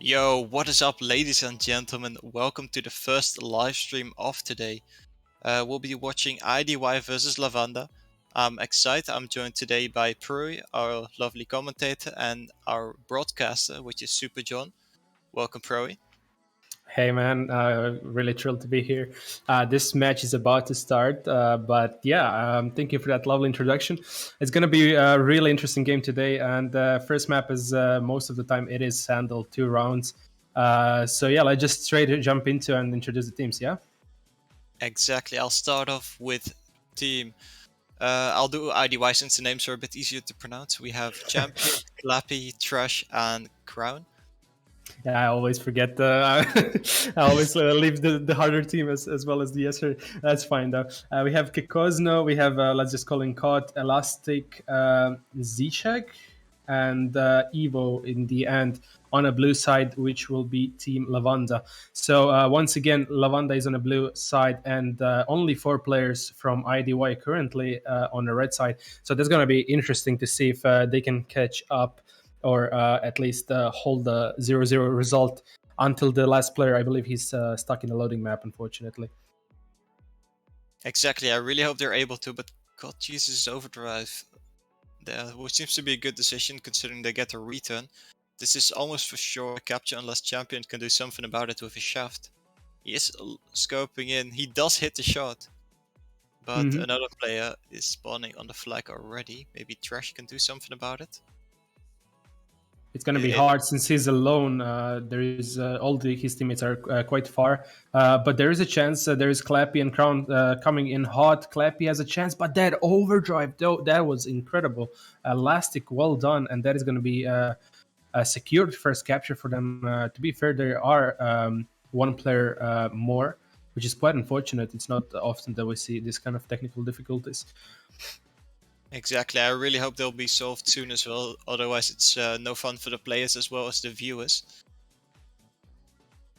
Yo, what is up, ladies and gentlemen? Welcome to the first live stream of today. We'll be watching IDY versus Lavanda. I'm excited. I'm joined today by Prui, our lovely commentator, and our broadcaster, which is Super John. Welcome, Prui. Hey man, really thrilled to be here. This match is about to start, but yeah, thank you for that lovely introduction. It's going to be a really interesting game today, and first map is most of the time it is handled 2 rounds. So yeah, let's just straight jump into and introduce the teams. Yeah. Exactly. I'll start off with team. I'll do IDY since the names are a bit easier to pronounce. We have Champion, Clappy, Trash, and Crown. Yeah, I always forget the. I always leave the harder team as well as the yesterday. That's fine though. We have Kikosno. We have let's just call him Cod, Elastic, Zishak, and Evo in the end on a blue side, which will be Team Lavanda. So once again, Lavanda is on a blue side, and only 4 players from IDY currently on the red side. So that's going to be interesting to see if they can catch up or at least hold the 0-0 result until the last player. I believe he's stuck in the loading map, unfortunately. Exactly. I really hope they're able to, but God, Jesus, Overdrive. Which seems to be a good decision considering they get a return. This is almost for sure a capture unless Champion can do something about it with his shaft. He is scoping in. He does hit the shot. But another player is spawning on the flag already. Maybe Trash can do something about it. It's going to be hard since he's alone. There is all his teammates are quite far, but there is a chance. There is Clappy and Crown coming in hot. Clappy has a chance, but that overdrive, though, that was incredible. Elastic, well done, and that is going to be a secured first capture for them. To be fair, there are 1 player more, which is quite unfortunate. It's not often that we see this kind of technical difficulties. Exactly. I really hope they'll be solved soon as well. Otherwise, it's no fun for the players as well as the viewers.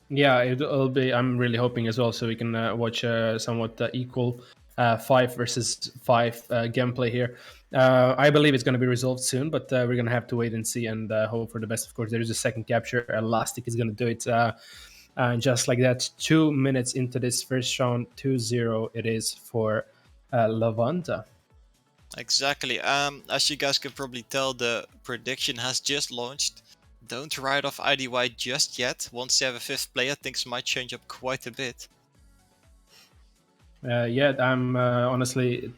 Yeah, it'll be. I'm really hoping as well, so we can watch somewhat equal 5 versus 5 gameplay here. I believe it's going to be resolved soon, but we're going to have to wait and see and hope for the best. Of course, there is a second capture. Elastic is going to do it. And just like that, 2 minutes into this first round, 2-0 it is for Lavanda. Exactly. As you guys can probably tell, the prediction has just launched. Don't write off IDY just yet. Once you have a 5th player, things might change up quite a bit. Yeah, I'm honestly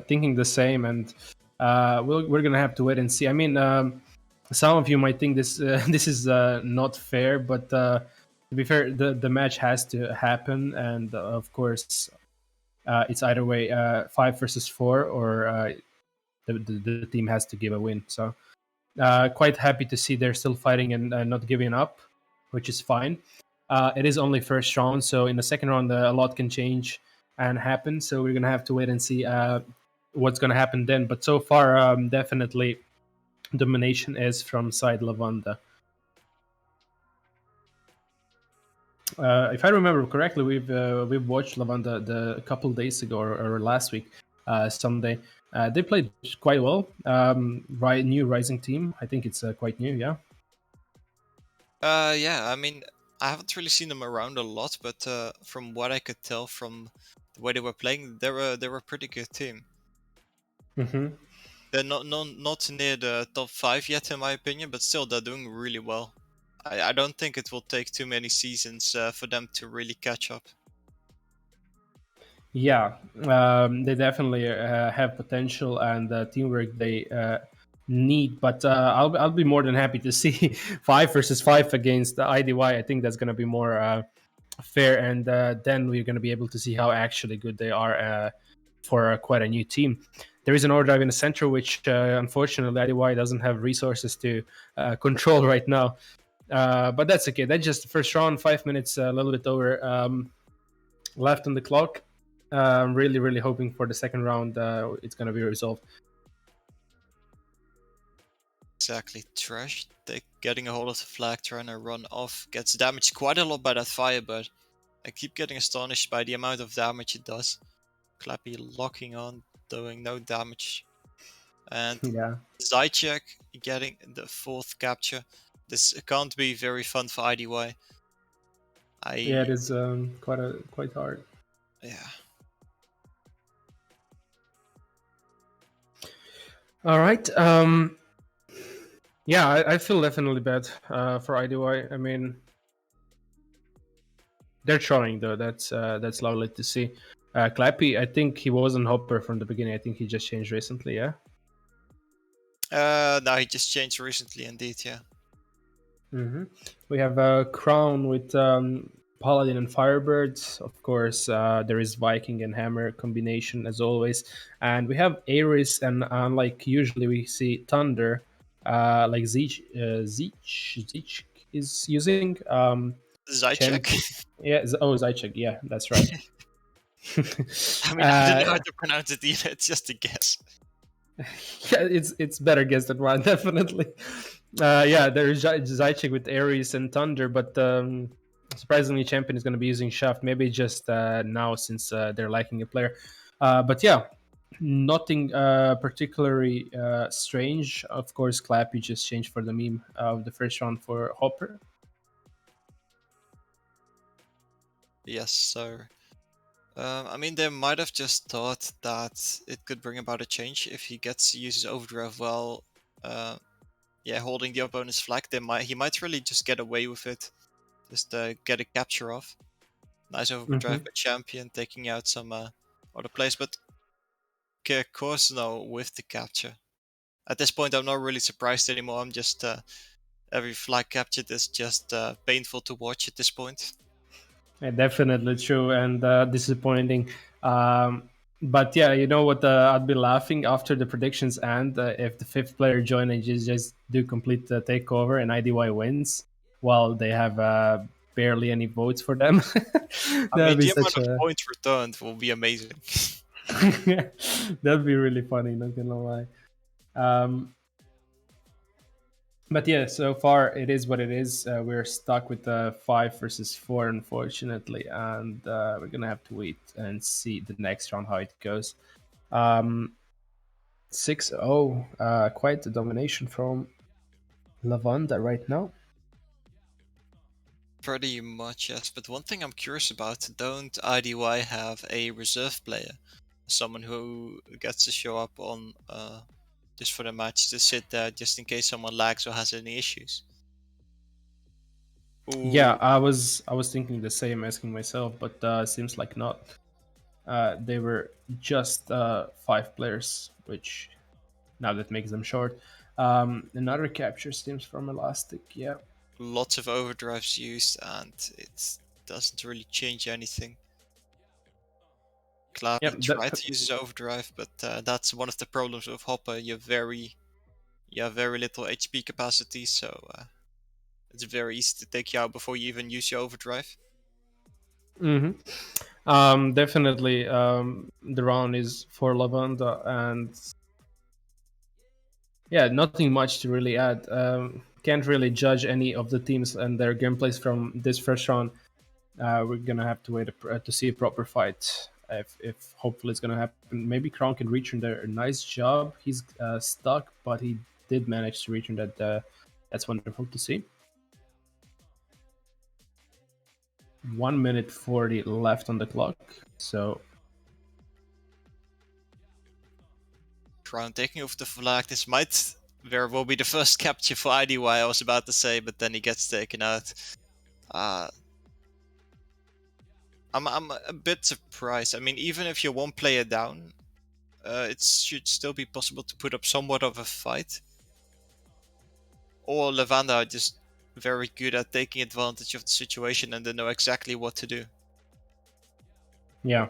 thinking the same, and we're gonna have to wait and see. I mean, some of you might think this this is not fair, but to be fair, the match has to happen, and of course, it's either way 5 versus 4, or the team has to give a win. So quite happy to see they're still fighting and not giving up, which is fine. It is only first round, so in the second round a lot can change and happen. So we're gonna have to wait and see what's gonna happen then. But so far, definitely domination is from side Lavanda. If I remember correctly, we've watched Lavanda a couple days ago or last week. someday. They played quite well. Right, new rising team. I think it's quite new. Yeah. Yeah, I mean, I haven't really seen them around a lot, but from what I could tell from the way they were playing, they were a pretty good team. Hmm. They're not near the top 5 yet, in my opinion, but still they're doing really well. I don't think it will take too many seasons for them to really catch up. Yeah, they definitely have potential and teamwork they need. But I'll be more than happy to see 5 versus 5 against the IDY. I think that's going to be more fair, and then we're going to be able to see how actually good they are for quite a new team. There is an overdrive in the center, which unfortunately IDY doesn't have resources to control right now. But that's okay. That's just the first round. 5 minutes, a little bit over left on the clock. I'm really, really hoping for the second round. It's going to be resolved. Exactly, Trash. They getting a hold of the flag, trying to run off. Gets damaged quite a lot by that fire, but I keep getting astonished by the amount of damage it does. Clappy locking on, doing no damage. And Yeah, Zychek getting the 4th capture. This can't be very fun for IDY. yeah, I it is quite hard. yeah. All right. Yeah, I feel definitely bad for IDY. I mean, they're trying though. That's lovely to see. Clappy, I think he wasn't Hopper from the beginning. I think he just changed recently. Yeah. No, he just changed recently, indeed. Yeah. Hmm. We have a Crown with Paladin and Firebirds. Of course, there is Viking and Hammer combination as always, and we have Ares and like usually we see Thunder, like Zeech is using Zychek. champ. Yeah, Zychek. Yeah, that's right. I mean, I don't know how uh, to pronounce it either. It's just a guess. yeah, it's better guess than one, definitely. Yeah, there's Zychek with Ares and Thunder, but surprisingly, Champion is going to be using Shaft. Maybe just now since they're lacking a player. But yeah, nothing particularly strange. Of course, Clappy just changed for the meme of the first round for Hopper. Yes, sir. I mean, they might have just thought that it could bring about a change if he gets to use his overdrive while, yeah, holding the opponent's flag. He might really just get away with it, just get a capture off. Nice Hmm. overdrive by Champion, taking out some other players, but of course no with the capture. At this point, I'm not really surprised anymore. I'm just every flag captured is just painful to watch at this point. Yeah, definitely true and disappointing. But yeah, you know what? I'd be laughing after the predictions and if the fifth player join and just do complete the takeover and IDY wins while they have barely any votes for them. I mean, That'd be the amount such of a points returned will be amazing. that'd be really funny. Not gonna lie. Um, but yeah, so far it is what it is. We're stuck with 5 versus 4, unfortunately, and we're gonna have to wait and see the next round how it goes. Um, 6-0, quite the domination from Lavanda right now. Pretty much, yes. But one thing I'm curious about, don't IDY have a reserve player? Someone who gets to show up on just for the match to sit there just in case someone lags or has any issues. Yeah, Ooh, I was thinking the same, asking myself, but seems like not. They were just 5 players, which now that makes them short. Another capture stems from Elastic. Yeah. lots of overdrives used and it doesn't really change anything. Yep. Clappy tried to use his overdrive, but that's one of the problems with Hopper. You have very little HP capacity, so it's very easy to take you out before you even use your overdrive. Hmm. Definitely, the round is for Lavanda, and yeah, nothing much to really add. Can't really judge any of the teams and their gameplays from this first round. We're gonna have to wait to see a proper fight if hopefully it's gonna happen. Maybe Kron can return there. Nice job. He's stuck, but he did manage to return that. That's wonderful to see. 1 minute 40 left on the clock. So Crown taking off the flag. This might very well be the first capture for IDY, I was about to say, but then he gets taken out. I'm a bit surprised. I mean, even if you're one player down, it should still be possible to put up somewhat of a fight. Or Lavanda are just very good at taking advantage of the situation and they know exactly what to do. yeah.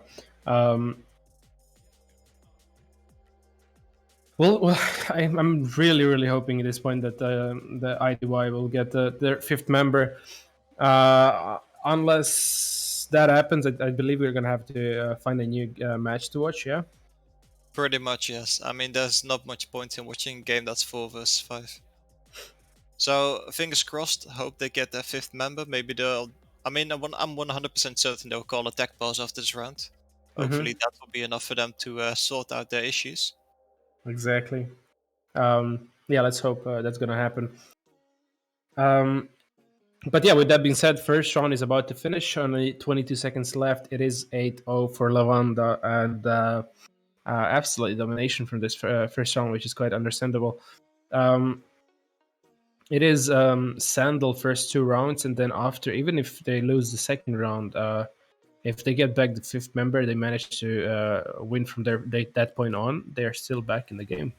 Well, I'm really hoping at this point that the IDY will get their fifth member. Unless that happens, I believe we're gonna have to find a new match to watch. Yeah. Pretty much, yes. I mean, there's not much point in watching a game that's 4 versus 5. So, fingers crossed, hope they get their fifth member. Maybe they'll... I mean, I'm 100% certain they'll call a tech pause after this round. Hopefully that will be enough for them to sort out their issues. Exactly. Yeah, let's hope that's gonna happen. But yeah, with that being said, first round is about to finish. Only 22 seconds left. It is 8-0 for Lavanda, and absolutely domination from this first round, which is quite understandable. It is Sandal first 2 rounds, and then after, even if they lose the second round, if they get back the fifth member, they manage to win from that point on. They are still back in the game.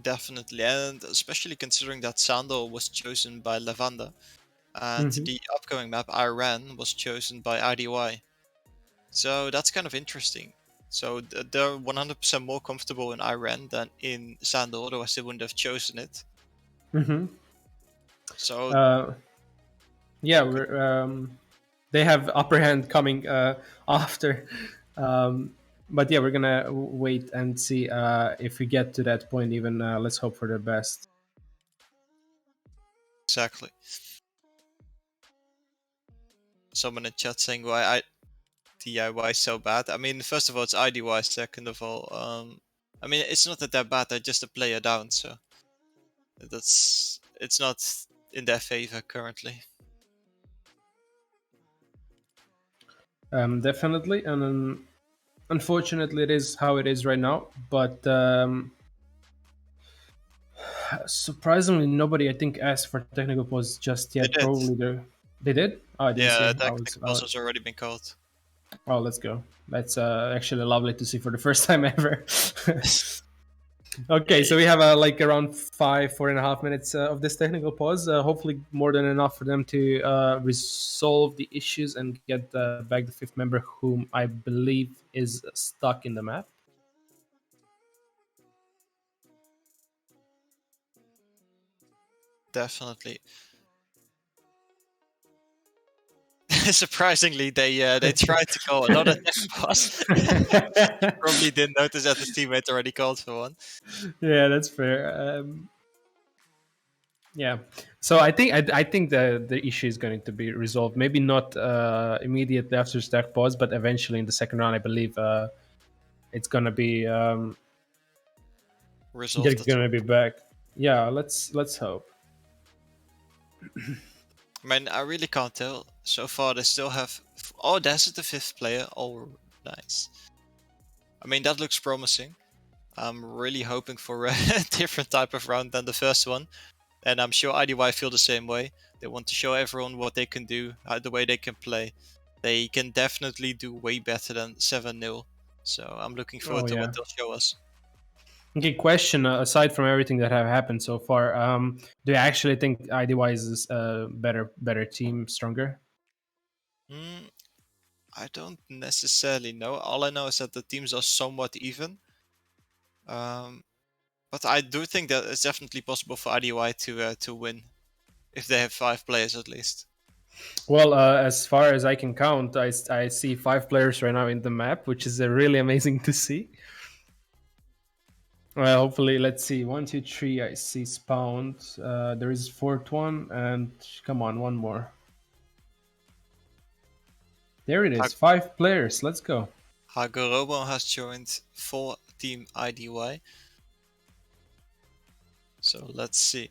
Definitely, and especially considering that Sandal was chosen by Lavanda, and the upcoming map Iran was chosen by IDY. So that's kind of interesting. So they're 100% more comfortable in Iran than in Sandal, otherwise they wouldn't have chosen it. So Yeah, they have upper hand coming after. But yeah, we're gonna wait and see if we get to that point. Even let's hope for the best. exactly. Someone in chat saying why DIY so bad. I mean, first of all, it's IDY. Second of all, I mean, it's not that they're bad. They're just a player down. So it's not in their favor currently. Definitely, and unfortunately, it is how it is right now. But surprisingly, nobody I think asked for technical pause just They yet. did. They did. Oh, I didn't Yeah, see. that pause has already been called. Oh, let's go. That's actually lovely to see for the first time ever. Okay, so we have like around 4.5 minutes of this technical pause. Hopefully, more than enough for them to resolve the issues and get back the fifth member, whom I believe is stuck in the map. Definitely. Surprisingly, they tried to call another tech pause. Probably didn't notice that his teammate already called for one. Yeah, that's fair. Yeah, so I think the issue is going to be resolved. Maybe not immediately after stack pause, but eventually in the second round, I believe it's gonna be they're Resolved. gonna be back. Yeah, let's hope. I mean, I really can't tell. So far, they still have... Oh, that's the fifth player. Oh, nice. I mean, that looks promising. I'm really hoping for a different type of round than the first one. And I'm sure IDY feel the same way. They want to show everyone what they can do, the way they can play. They can definitely do way better than 7-0. So I'm looking forward Oh to what yeah. they'll show us. Okay, question. Aside from everything that have happened so far, do you actually think IDY is a better team, stronger? I don't necessarily know. All I know is that the teams are somewhat even. But I do think that it's definitely possible for IDY to win. If they have 5 players at least. Well, as far as I can count, I see 5 players right now in the map, which is really amazing to see. Well, hopefully, let's see. 1, 2, 3. I see spawned. There is fourth one, and come on, one more. There it is. 5 players. Let's go. Hagoromo has joined for Team IDY. So let's see.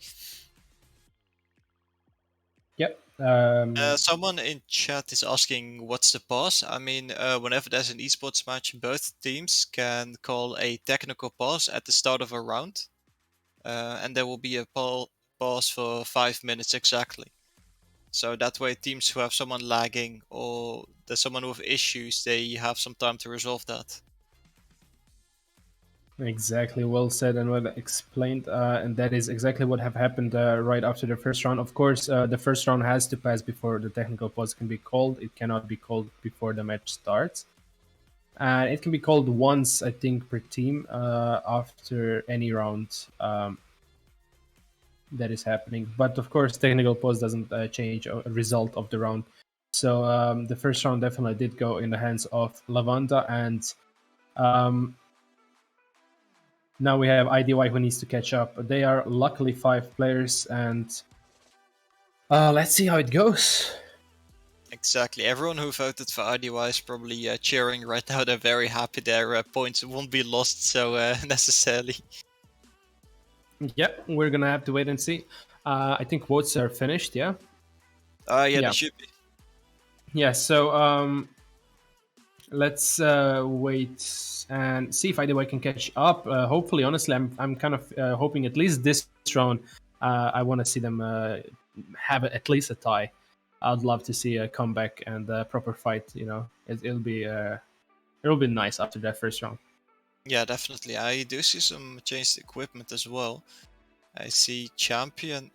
Yep. Someone in chat is asking what's the pause. I mean, whenever there's an esports match, both teams can call a technical pause at the start of a round, and there will be a pause for 5 minutes exactly. So that way, teams who have someone lagging or there's someone with issues, they have some time to resolve that. Exactly, well said and well explained, and that is exactly what have happened right after the first round. Of course, the first round has to pass before the technical pause can be called. It cannot be called before the match starts, and it can be called once, I think, per team after any round that is happening. But of course, technical pause doesn't change a result of the round. So the first round definitely did go in the hands of Lavanda, and um, now we have IDY who needs to catch up. They are luckily 5 players, and let's see how it goes. Exactly. Everyone who voted for IDY is probably cheering right now. They're very happy their points won't be lost so necessarily. Yeah, we're gonna have to wait and see. I think votes are finished. Yeah. Yeah, they Yeah. should be. Yeah. So let's wait and see if IDY can catch up. Hopefully, honestly, I'm kind of hoping at least this round. I want to see them have at least a tie. I'd love to see a comeback and a proper fight. You know, it'll be nice after that first round. Yeah, definitely. I do see some changed equipment as well. I see Champion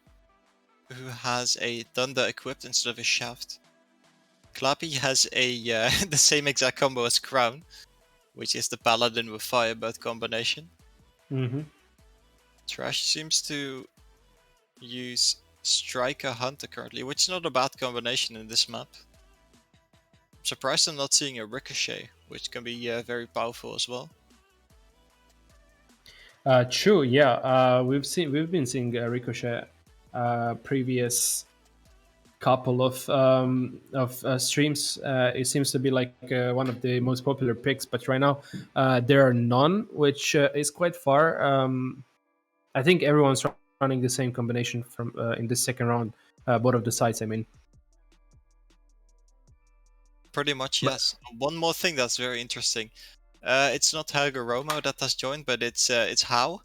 who has a Thunder equipped instead of a Shaft. Clappy has a the same exact combo as Crown, which is the Paladin with Firebird combination. Mm-hmm. Trash seems to use Striker Hunter currently, which is not a bad combination in this map. I'm surprised I'm not seeing a Ricochet, which can be very powerful as well. True. Yeah. We've been seeing Ricochet previous couple of streams. It seems to be like one of the most popular picks, but right now there are none, which is quite far. I think everyone's running the same combination from in the second round, both of the sides. I mean, Pretty much, but yes. One more thing that's very interesting. It's not Helga Romo that has joined, but it's How.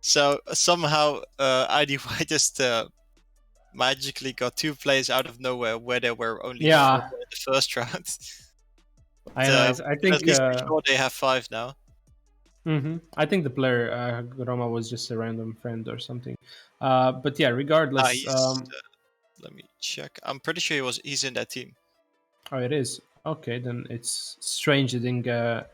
So somehow IDY just magically got 2 players out of nowhere where there were only 4 yeah, in the first round. I But, know. we I can at think. least be sure they have 5 now. I think the player Roma was just a random friend or something. But yeah, regardless, He's. Let me check. I'm pretty sure he's in that team. oh, it is okay. Then it's strange they didn't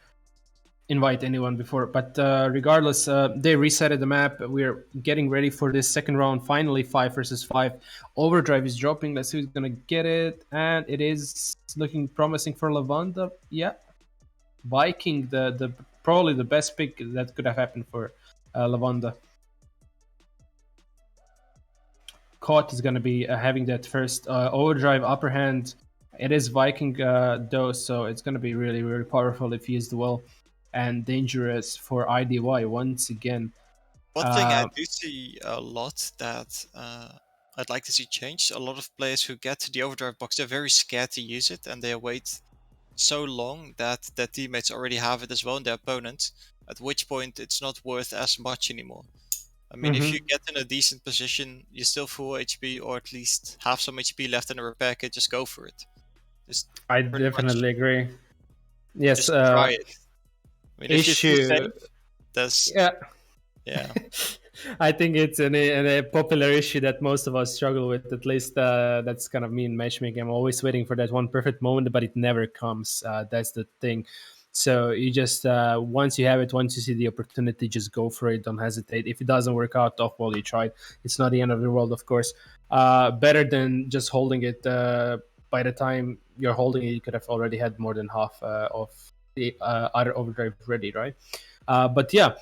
invite anyone before. But regardless, they resetted the map. We're getting ready for this second round. Finally, 5 versus 5. Overdrive is dropping. Let's see who's gonna get it, and it is looking promising for Lavanda. Yeah, Viking, the probably the best pick that could have happened for Lavanda. Caught is going to be having that first overdrive upper hand. It is Viking though, so it's going to be really, really powerful if used well and dangerous for IDY once again. One thing I Uh, do see a lot that I'd like to see changed. A lot of players who get to the overdrive box, they're very scared to use it, and they wait so long that their teammates already have it as well, and their opponents. At which point, it's not worth as much anymore. I mean, if you mhm. get in a decent position, you're still full HP, or at least have some HP left in a repair kit, just go for it. Just I pretty much definitely agree. Yes, just try it. I mean, if you feel issue. safe, that's Yeah, yeah. I think it's a popular issue that most of us struggle with. At least that's kind of me in matchmaking. I'm always waiting for that one perfect moment, but it never comes. That's the thing. So you just once you have it, once you see the opportunity, just go for it. Don't hesitate. If it doesn't work out, oh well, you tried. It's not the end of the world, of course. Better than just holding it. By the time you're holding it, you could have already had more than half of the other overdrive ready, right? But yeah,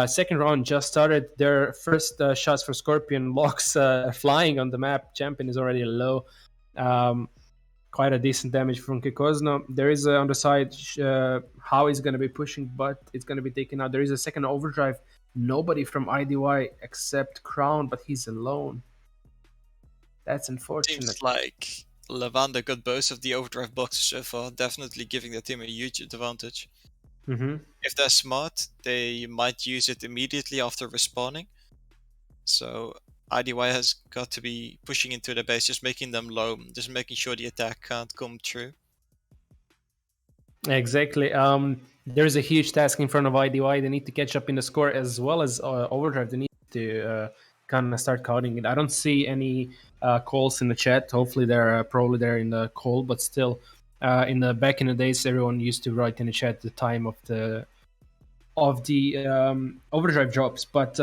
second round just started. Their first shots for Scorpion locks flying on the map. Champion is already low. Um, quite a decent damage from Kikosno. There is on the side how he's going to be pushing, but it's going to be taken out. There is a second overdrive. Nobody from IDY except Crown, but he's alone. That's unfortunate. Seems like Lavanda got both of the overdrive boxes so far, definitely giving the team a huge advantage. Mm-hmm. If they're smart, they might use it immediately after respawning. So IDY has got to be pushing into the base, just making them low, just making sure the attack can't come true. Exactly. There's a huge task in front of IDY. They need to catch up in the score as well as Overdrive. They need to kind of start counting it. I don't see any calls in the chat. Hopefully, they're probably there in the call, but still, in the back in the days, everyone used to write in the chat the time of the Overdrive drops, but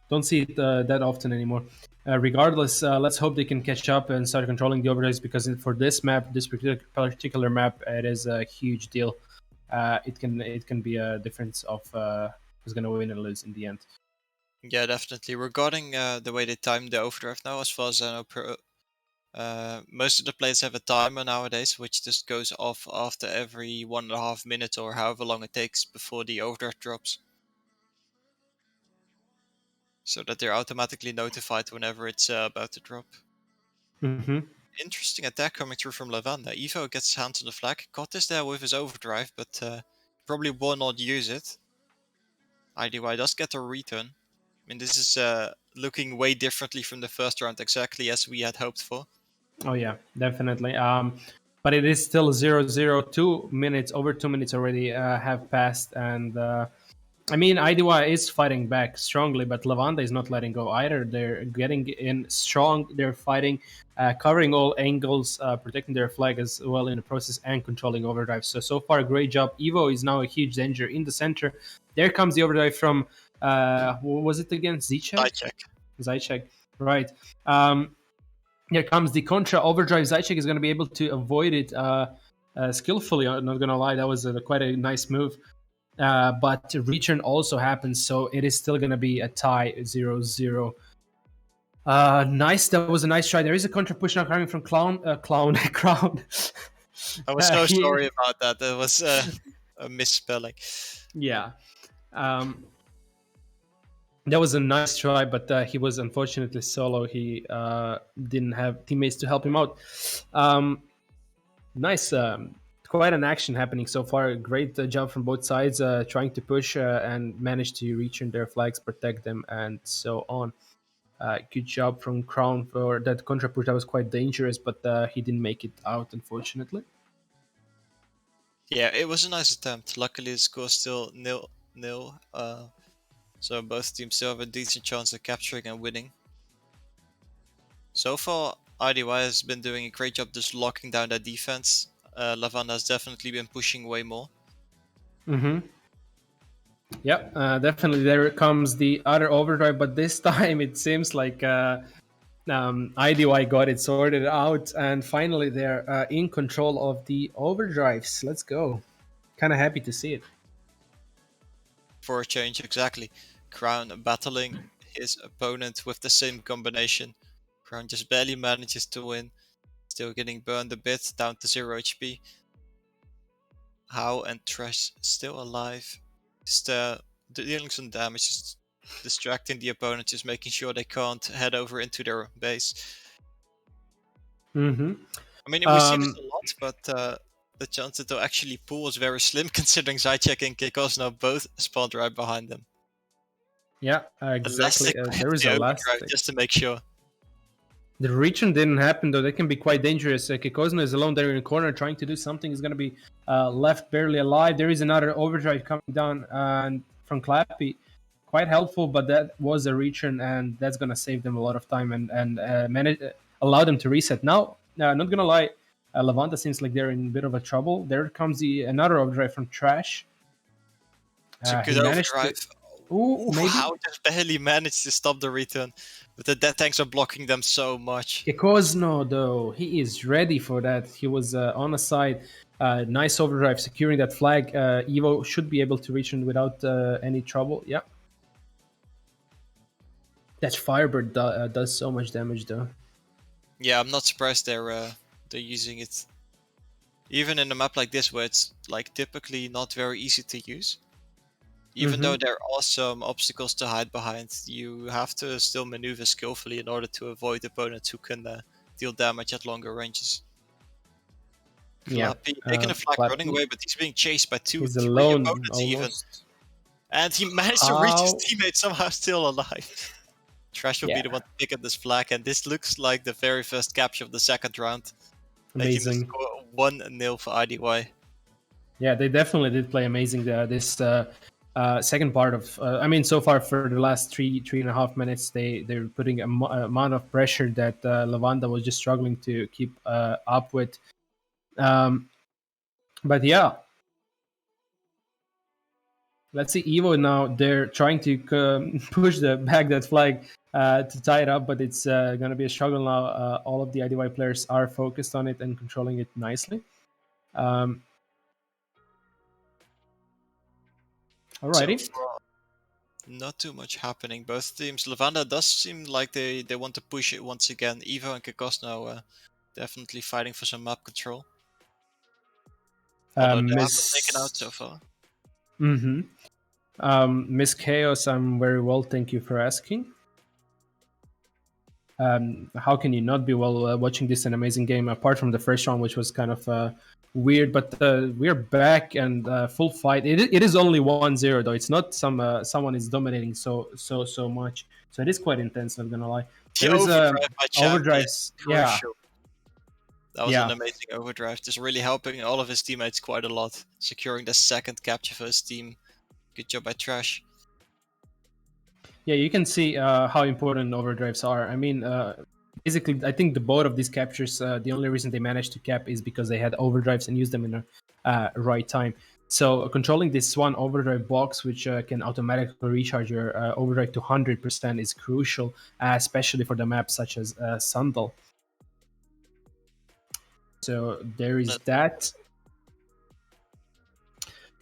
don't see it that often anymore. Regardless, let's hope they can catch up and start controlling the overdrives because for this map, this particular map, it is a huge deal. It can be a difference of who's going to win and lose in the end. Yeah, definitely. Regarding the way they time the overdrive now, as far as I know, most of the players have a timer nowadays, which just goes off after every 1.5 minutes or however long it takes before the overdrive drops. So that they're automatically notified whenever it's about to drop. Mm-hmm. Interesting attack coming through from Lavanda. Evo gets his hands on the flag. Cot is there with his overdrive, but probably will not use it. IDY does get a return. I mean, this is looking way differently from the first round, exactly as we had hoped for. Oh yeah, definitely. But it is still 0-0. 2 minutes, over 2 minutes already have passed, and I mean, IDY is fighting back strongly, but Lavanda is not letting go either. They're getting in strong. They're fighting, covering all angles, protecting their flag as well in the process, and controlling overdrive. So far, great job. Evo is now a huge danger in the center. There comes the overdrive from, what was it again? Zychek, right. Here comes the contra overdrive. Zychek is going to be able to avoid it skillfully. I'm not going to lie, that was quite a nice move. But return also happens, so it is still going to be a tie 0-0. Nice. That was a nice try. There is a contra push now coming from Crown. I was so sorry about that. That was a misspelling. Yeah. That was a nice try, but he was unfortunately solo. He didn't have teammates to help him out. Nice. Quite an action happening so far. Great job from both sides, trying to push and manage to reach in their flags, protect them, and so on. Good job from Crown for that contra push. That was quite dangerous, but he didn't make it out, unfortunately. Yeah, it was a nice attempt. Luckily, the score still 0-0. So both teams still have a decent chance of capturing and winning. So far, IDY has been doing a great job just locking down their defense. Lavanda has definitely been pushing way more. Mm-hmm. Yep, definitely. There comes the other overdrive, but this time it seems like IDY got it sorted out, and finally they're in control of the overdrives. Let's go. Kind of happy to see it. For a change, exactly. Crown battling his opponent with the same combination. Crown just barely manages to win. Still getting burned a bit, down to 0 HP. How and Trash still alive. Just dealing some damage, just distracting the opponent, just making sure they can't head over into their base. Mm-hmm. I mean, we see this a lot, but the chance that they'll actually pull is very slim considering Zychek and Kikosno both spawned right behind them. Yeah, exactly. There is a last just to make sure. The return didn't happen though. That can be quite dangerous. Kikosno is alone there in the corner trying to do something. He's going to be left barely alive. There is another overdrive coming down from Clappy. Quite helpful, but that was a return, and that's going to save them a lot of time and allow them to reset. Now, not going to lie, Lavanda seems like they're in a bit of a trouble. There comes another overdrive from Trash. It's a good overdrive. Maybe? How just barely managed to stop the return. But the death tanks are blocking them so much. Kikosno, though, he is ready for that. He was on a side. Nice overdrive, securing that flag. Evo should be able to reach in without any trouble. Yep. That Firebird does so much damage, though. Yeah, I'm not surprised they're they're using it. Even in a map like this, where it's like typically not very easy to use, even Mm-hmm. though there are some obstacles to hide behind, you have to still maneuver skillfully in order to avoid opponents who can deal damage at longer ranges. Yeah. Clappy taking a flag running Clappy away, but he's being chased by two, is three alone opponents even. almost. And he managed to reach his How? teammate somehow still alive. Trash will be the Yeah. one to pick up this flag, and this looks like the very first capture of the second round, making the Amazing. score 1-0 for IDY. Yeah, they definitely did play amazing this second part of. I mean, so far for the last 3.5 minutes, they're putting amount of pressure that Lavanda was just struggling to keep up with. Um, but yeah, let's see Evo now. They're trying to push the back that flag to tie it up, but it's going to be a struggle now. All of the IDY players are focused on it and controlling it nicely. Um, So alrighty. far, not too much happening. Both teams. Lavanda does seem like they want to push it once again. Evo and Kekos now definitely fighting for some map control. Although they haven't taken out so Miss. far. Mm-hmm. Miss Chaos, I'm very well. Thank you for asking. How can you not be well watching this an amazing game? Apart from the first round, which was kind of weird, but we're back and full fight. It is only 1-0 though. It's not someone is dominating so much. So it is quite intense. Not gonna lie. The There is overdrive by Champ is overdrives. Yeah, crucial. That was an yeah. amazing overdrive, just really helping all of his teammates quite a lot, securing the second capture for his team. Good job by Trash. Yeah, you can see how important overdrives are. I mean, basically, I think the both of these captures, the only reason they managed to cap is because they had overdrives and used them in the right time. So controlling this one overdrive box, which can automatically recharge your overdrive to 100%, is crucial, especially for the maps such as Sundal. So there is that.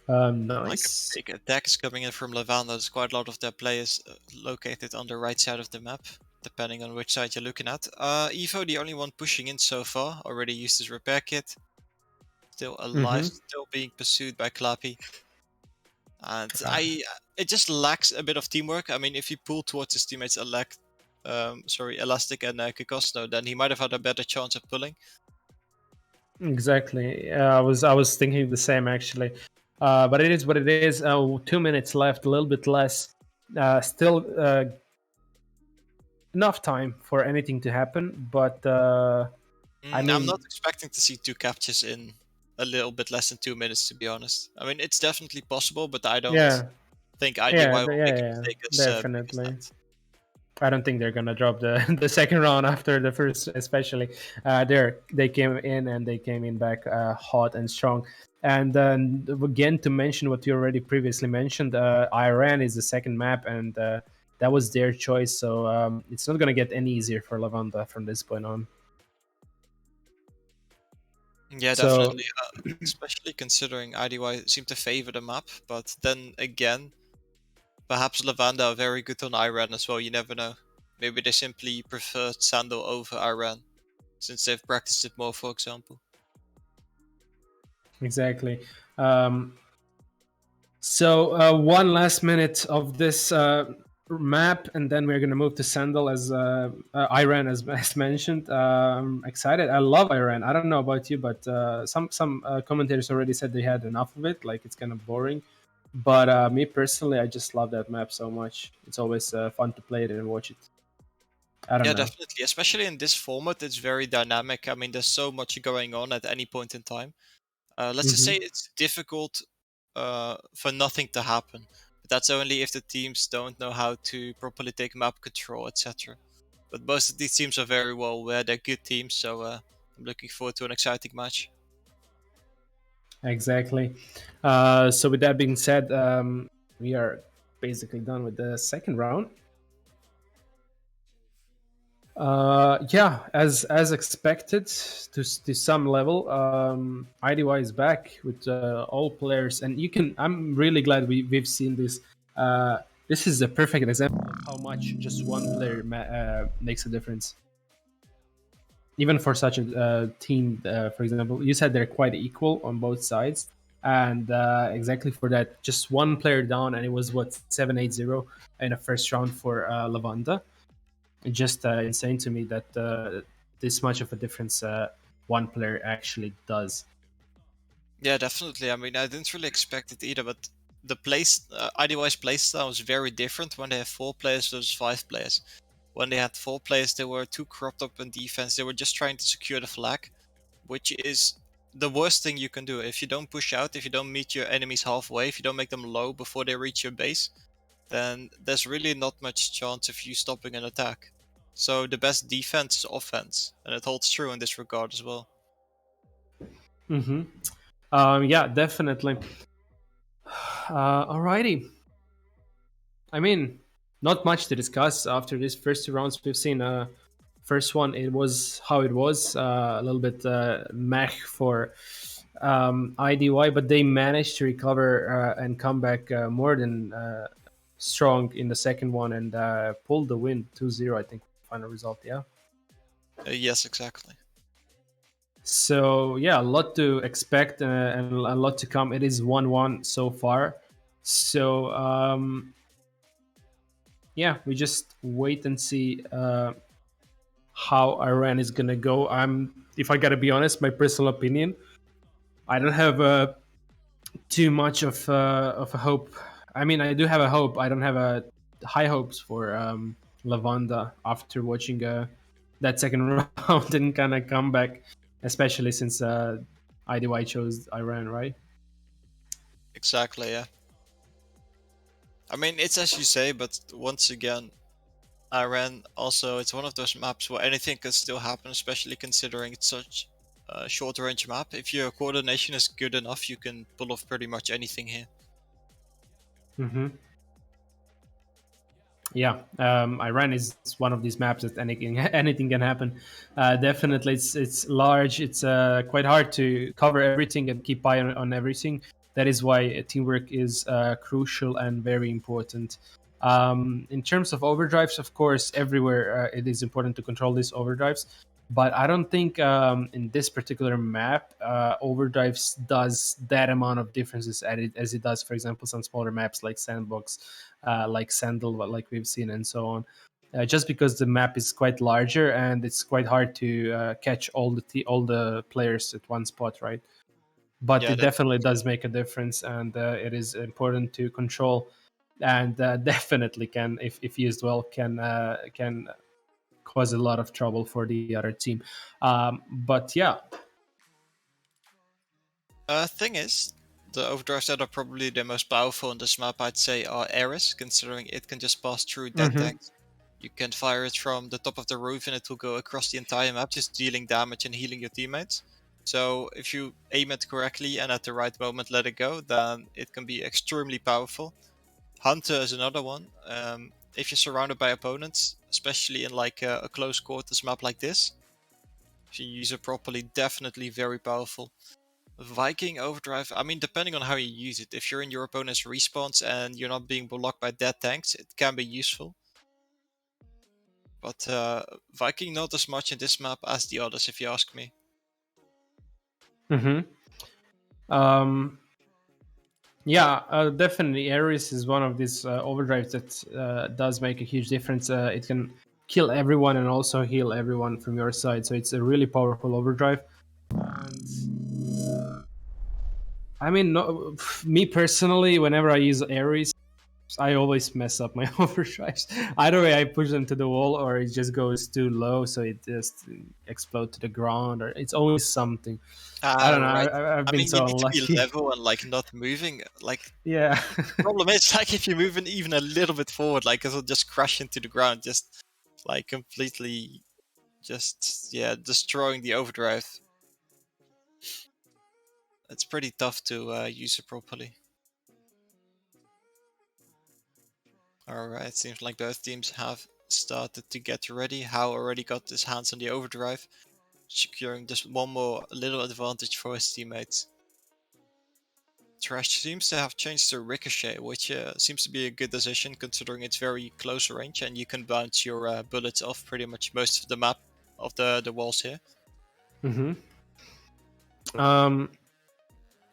Like a Nice. big attack is coming in from Lavanda. There's quite a lot of their players located on the right side of the map, depending on which side you're looking at. Evo, the only one pushing in so far, already used his repair kit. Still alive, Mm-hmm. still being pursued by Clappy. And it just lacks a bit of teamwork. I mean, if he pulled towards his teammates Elastic and Kikosno, then he might have had a better chance of pulling. Exactly. I was thinking the same actually, but it is what it is. 2 minutes left, a little bit less. Still enough time for anything to happen, but I I'm not mean, expecting to see two captures in a little bit less than 2 minutes, to be honest. I mean, it's definitely possible, but I don't yeah, think IDY will make a yeah, mistake as big as definitely. that. I don't think they're gonna drop the the second round after the first, especially. They came in and they came in back hot and strong. And again, to mention what you already previously mentioned, Iran is the second map, and that was their choice. So it's not gonna get any easier for Lavanda from this point on. Yeah, So definitely. Especially considering IDY seem to favor the map, but then again, perhaps Lavanda are very good on Iran as well. You never know. Maybe they simply prefer Sandal over Iran, since they've practiced it more, for example. exactly. Um, So one last minute of this map, and then we're gonna move to Sandal as Iran, as mentioned. Excited. I love Iran. I don't know about you, but some commentators already said they had enough of it. Like it's kind of boring. But me personally, I just love that map so much. It's always fun to play it and watch it. I don't Yeah, know. definitely. Especially in this format, it's very dynamic. I mean, there's so much going on at any point in time. Let's just Hmm. say it's difficult for nothing to happen. But that's only if the teams don't know how to properly take map control, etc. But most of these teams are very well aware. They're good teams, so I'm looking forward to an exciting match. Exactly. So with that being said, we are basically done with the second round. Yeah, as expected, to some level, IDY is back with all players, and you can. I'm really glad we've seen this. This is a perfect example of how much just one player makes a difference. even for such a team. For example, you said they're quite equal on both sides, and exactly for that, just one player down, and it was what 7-8-0 in the first round for Lavanda. Just insane to me that this much of a difference one player actually does. Yeah, definitely. I mean, I didn't really expect it either, but the place IDY's playstyle was very different when they have 4 players versus 5 players. When they had 4 players, they were too cropped up in defense. They were just trying to secure the flag, which is the worst thing you can do. If you don't push out, if you don't meet your enemies halfway, if you don't make them low before they reach your base, then there's really not much chance of you stopping an attack. So the best defense is offense, and it holds true in this regard as well. Mm-hmm. Yeah, definitely. Alrighty. I mean, not much to discuss after these first 2 rounds. We've seen first one, it was how it was, a little bit meh for IDY, but they managed to recover and come back more than strong in the second one and pulled the win 2-0, I think, final result, yeah. Yes, exactly. So, yeah, a lot to expect and a lot to come. It is 1-1 so far. So, yeah, we just wait and see how Iran is gonna go. If I gotta be honest, my personal opinion, I don't have too much of a hope. I mean, I do have a hope. I don't have a high hopes for Lavanda after watching that second round and kind of comeback, especially since IDY chose Iran, right? Exactly, yeah. I mean, it's as you say, but once again, Iran also, it's one of those maps where anything can still happen, especially considering it's such a short range map. If your coordination is good enough, you can pull off pretty much anything here. Mm-hmm. Yeah, Iran is one of these maps that anything anything can happen. Definitely, it's large. It's quite hard to cover everything and keep eye on everything. That is why teamwork is crucial and very important. In terms of overdrives, of course, everywhere it is important to control these overdrives. But I don't think in this particular map, overdrives does that amount of differences as it does, for example, some smaller maps like Sandbox, like Sandal, like we've seen, and so on. Just because the map is quite larger and it's quite hard to catch all the players at one spot, right? But Yeah, it that's definitely does make a difference, and it is important to control, and definitely can, if used well, can cause a lot of trouble for the other team. But yeah. thing is, the overdrives that are probably the most powerful in this map, I'd say, are Ares, considering it can just pass through dead Hmm. tanks. You can fire it from the top of the roof and it will go across the entire map, just dealing damage and healing your teammates. So if you aim it correctly and at the right moment let it go, then it can be extremely powerful. Hunter is another one. If you're surrounded by opponents, especially in like a close quarters map like this, if you use it properly, definitely very powerful. Viking Overdrive, I mean, depending on how you use it, if you're in your opponent's respawns and you're not being blocked by dead tanks, it can be useful. But Viking not as much in this map as the others, if you ask me. Hmm. Um, Yeah, definitely. Ares is one of these overdrives that does make a huge difference. It can kill everyone and also heal everyone from your side. So it's a really powerful overdrive. And I mean, no, me personally, whenever I use Ares, I always mess up my overdrives. Either way, I push them to the wall, or it just goes too low, so it just explodes to the ground, or it's always something. I Ah, don't know. right. I've I been mean, you so need to be unlucky. level and like not moving. Like, Yeah. problem is, like, if you move in even a little bit forward, like, it'll just crash into the ground, just like completely, just yeah, destroying the overdrive. It's pretty tough to use it properly. Alright, seems like both teams have started to get ready. How already got his hands on the overdrive, securing just one more little advantage for his teammates. Trash seems to have changed to Ricochet, which seems to be a good decision considering it's very close range and you can bounce your bullets off pretty much most of the map of the walls here. Mm-hmm.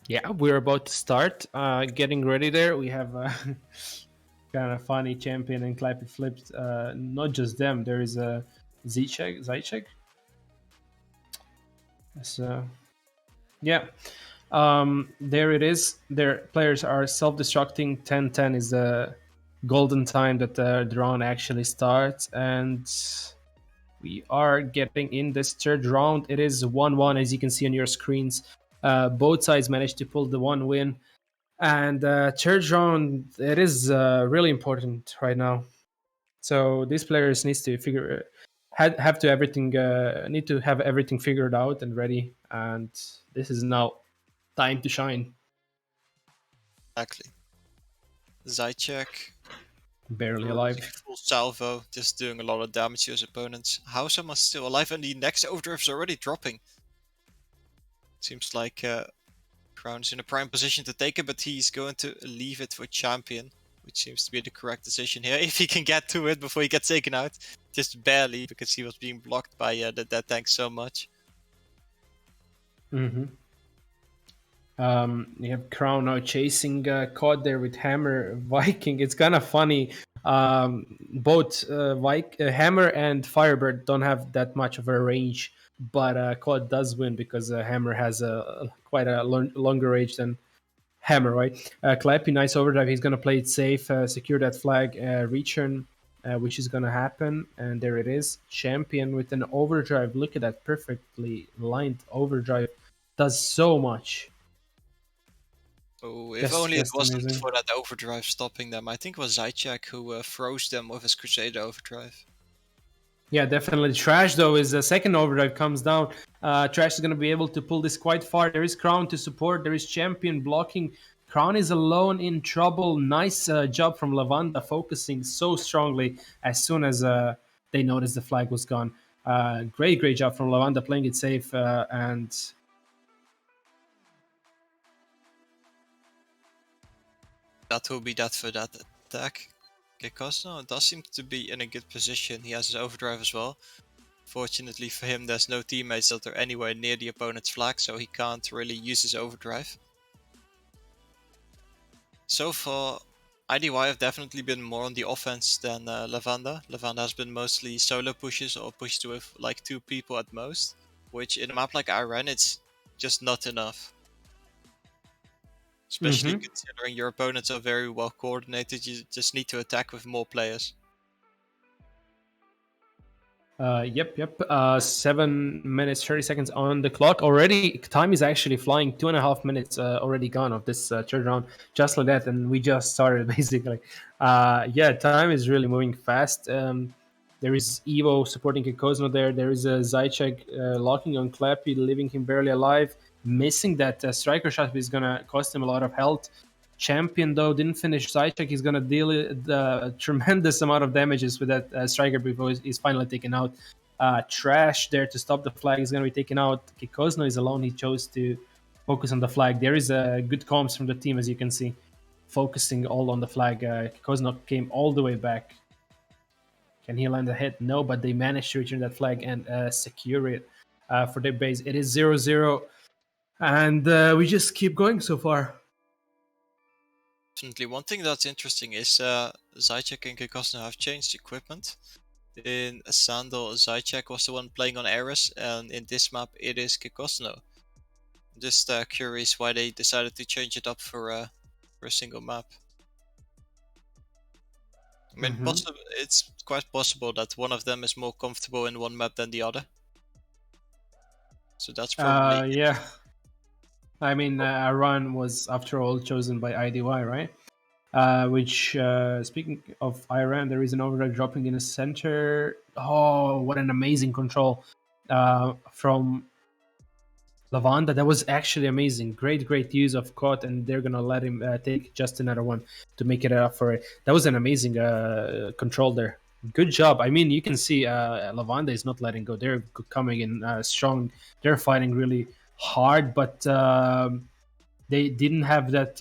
Yeah, we're about to start. Getting ready there. We have kind of funny champion and Clappy flipped. Not just them. There is a Zychek. So yeah, there it is. Their players are self-destructing. 10-10 is the golden time that the round actually starts, and we are getting in this third round. It is 1-1, as you can see on your screens. Both sides managed to pull the one win. And third round, it is really important right now. So these players needs to have to everything need to have everything figured out and ready. And this is now time to shine. Exactly. Zychek Barely cruising alive. full salvo, just doing a lot of damage to his opponents. How is someone still alive? And the next overdrive is already dropping. Seems like Crown's in a prime position to take it, but he's going to leave it for champion, which seems to be the correct decision here. If he can get to it before he gets taken out, just barely, because he was being blocked by the dead tank so much. Mm-hmm. You have Crown now chasing Cod there with Hammer Viking. It's kind of funny. Both Hammer and Firebird don't have that much of a range, but Cod does win because Hammer has quite a longer range than Hammer, right? Clappy, nice overdrive. He's going to play it safe, secure that flag, return, which is going to happen. And there it is. Champion with an overdrive. Look at that perfectly lined overdrive. Does so much. Oh, if only it Just wasn't amazing. for that overdrive stopping them. I think it was Zychek who froze them with his Crusader overdrive. Yeah, definitely. Trash, though, is the second overdrive comes down. Trash is going to be able to pull this quite far. There is Crown to support. There is Champion blocking. Crown is alone in trouble. Nice job from Lavanda, focusing so strongly as soon as they noticed the flag was gone. Great job from Lavanda, playing it safe. And That will be that for that attack. Gekosno does seem to be in a good position. He has his overdrive as well. Fortunately for him, there's no teammates that are anywhere near the opponent's flag, so he can't really use his overdrive. So far, IDY have definitely been more on the offense than Lavanda. Lavanda has been mostly solo pushes or pushed with like 2 people at most, which in a map like Iran, it's just not enough. Especially mm-hmm. considering your opponents are very well coordinated, you just need to attack with more players. Yep. 7 minutes, 30 seconds on the clock. Already, time is actually flying. 2.5 minutes already gone of this third round, just like that. And we just started, basically. Yeah, time is really moving fast. There is Evo supporting Kikosmo there. There is a Zychek locking on Clappy, leaving him barely alive. Missing that striker shot is going to cost him a lot of health. Champion, though, didn't finish Zychek. He's going to deal the tremendous amount of damages with that striker before he's finally taken out. Trash there to stop the flag is going to be taken out. Kikosno is alone. He chose to focus on the flag. There is a good comms from the team, as you can see, focusing all on the flag. Kikosno came all the way back. Can he land a hit? No, but they managed to return that flag and secure it for their base. It is 0-0, and we just keep going so far. Definitely. One thing that's interesting is Zychek and Kikosno have changed equipment. In Sandal, Zychek was the one playing on Ares, and in this map it is Kikosno. Just curious why they decided to change it up for a single map. I mean, Mm-hmm. it's quite possible that one of them is more comfortable in one map than the other. So that's probably Yeah. I mean, Iran was, after all, chosen by IDY, right? Which, speaking of Iran, there is an overdrive dropping in the center. Oh, what an amazing control from Lavanda. That was actually amazing. Great use of Cot, and they're gonna let him take just another one to make it up for it. That was an amazing control there. Good job. I mean, you can see Lavanda is not letting go. They're coming in strong. They're fighting really hard, but they didn't have that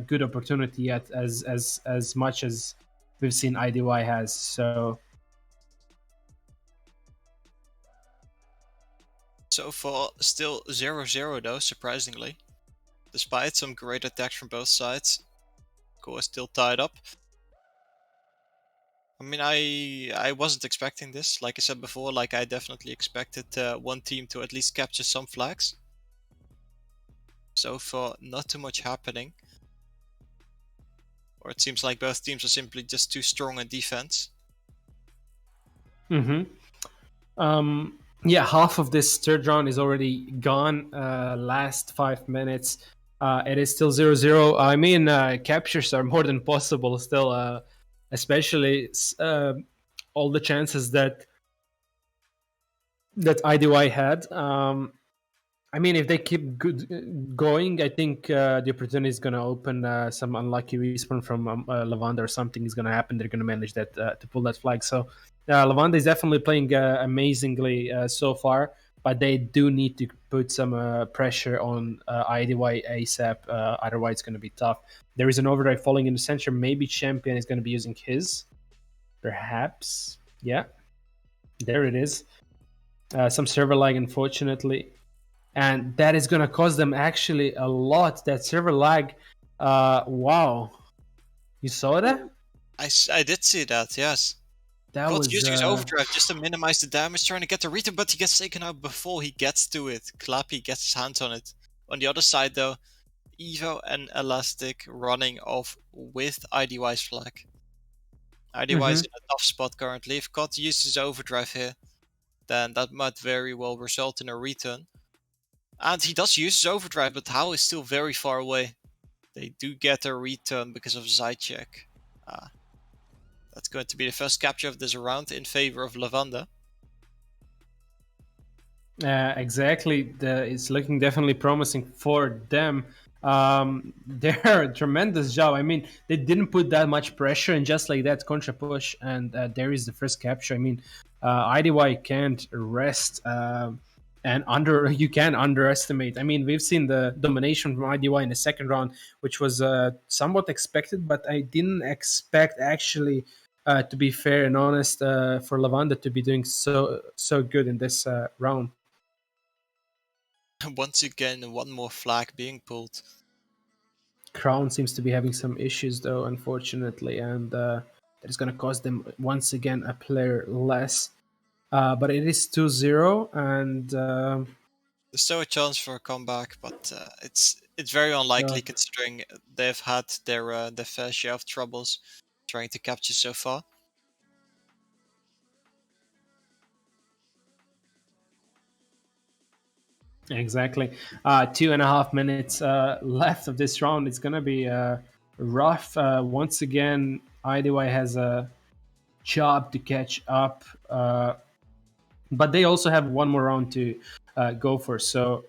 good opportunity yet, as much as we've seen IDY has. So So far, still 0-0 though, surprisingly. Despite some great attacks from both sides. Score is still tied up. I mean, I wasn't expecting this. Like I said before, like I definitely expected one team to at least capture some flags. So far, not too much happening. Or it seems like both teams are simply just too strong in defense. Mm-hmm. Yeah, half of this third round is already gone. Last 5 minutes. It is still 0-0. I mean, captures are more than possible still, especially all the chances that IDY had. I mean, if they keep going, I think the opportunity is going to open. Some unlucky respawn from Lavanda or something is going to happen. They're going to manage that to pull that flag. So Lavanda is definitely playing amazingly so far, but they do need to put some pressure on IDY ASAP. Otherwise, it's going to be tough. There is an overdrive falling in the center. Maybe Champion is going to be using his. Perhaps. Yeah. There it is. Some server lag, unfortunately, and that is going to cost them actually a lot. That server lag. Wow, you saw that? I did see that, yes. That God's was using his overdrive just to minimize the damage, trying to get the return, but he gets taken out before he gets to it. Clappy gets his hands on it. On the other side, though, Evo and Elastic running off with IDY's flag. IDY is mm-hmm. in a tough spot currently. If God uses overdrive here, then that might very well result in a return. And he does use his overdrive, but Hal is still very far away. They do get a return because of Zychek. That's going to be the first capture of this round in favor of Lavanda. Exactly. It's looking definitely promising for them. They're a tremendous job. I mean, they didn't put that much pressure, and just like that, contra push, and there is the first capture. I mean, IDY can't rest, and you can underestimate. I mean, we've seen the domination from IDY in the second round, which was somewhat expected, but I didn't expect actually. To be fair and honest, for Lavanda to be doing so good in this round. Once again, one more flag being pulled. Crown seems to be having some issues though, unfortunately, and that is going to cost them once again a player less. But it is 2-0, and There's still a chance for a comeback, but it's very unlikely considering they've had their fair share of troubles trying to capture so far. exactly 2.5 minutes left of this round. It's going to be rough. Once again, IDY has a job to catch up, but they also have one more round to go for. So